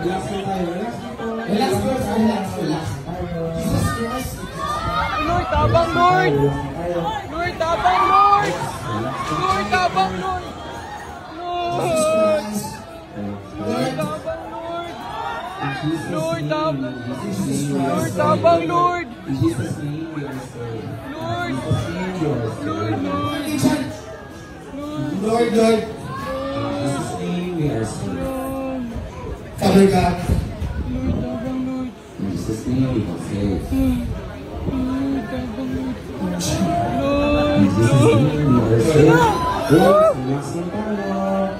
Relax po tayo. Relax po. Relax. Jesus Christ. Lord, tabang Lord! Lord, tabang Lord! Lord, tabang Lord! Lord! Lord, tabang Lord! Lord, tabang! Lord, tabang Lord! In Jesus' name we are saved. Lord! Lord, Lord! Lord. Lord. In Jesus' name we are saved. Father God. Lord, tabang Lord! In Jesus' name we are saved. Lord, tabang Lord! In Jesus' name we are saved. Lord, relax lang tayo.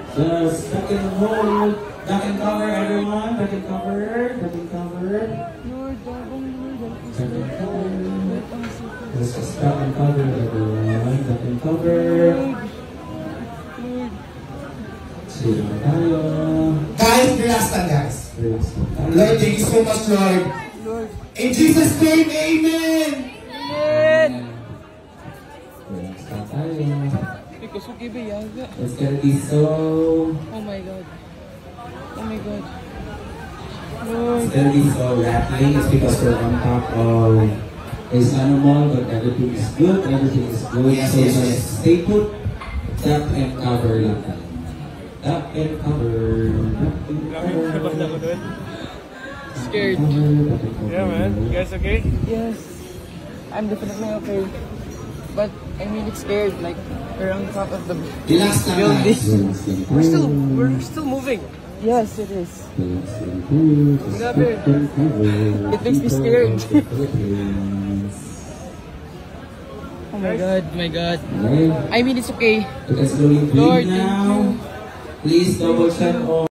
Just back and hold. Back and cover everyone. Back and cover. Back and cover. Lord, tabang Lord! Back and cover. Let's just back and cover everyone. Back and cover. Sige na tayo. Guys, relax lang guys. Relax lang tayo. Lord, thank you so much, Lord. Lord! In Jesus' name, amen. Amen! Relax lang tayo. Because we give a yaga. It's gonna be so... Oh my God. Oh my God. Lord. It's gonna be so rattling. It's because we're on top of this animal, but everything is good. Everything is good. Yes, So yes, just yes. stay put. Tap and cover lang tayo. Tap and cover. Tap and cover. Scared. Yeah, man. You guys okay? Yes. I'm definitely okay. But I'm really scared. Like, we're on top of the Relax lang building. guys. Relax lang tayo. We're still moving. Yes, it is. Relax lang tayo. Just Grabe. tap and cover. It makes me scared. Philippines. Oh my God, my God. Okay. I mean, it's okay. You can slowly Lord, breathe thank now. you. Please double check all.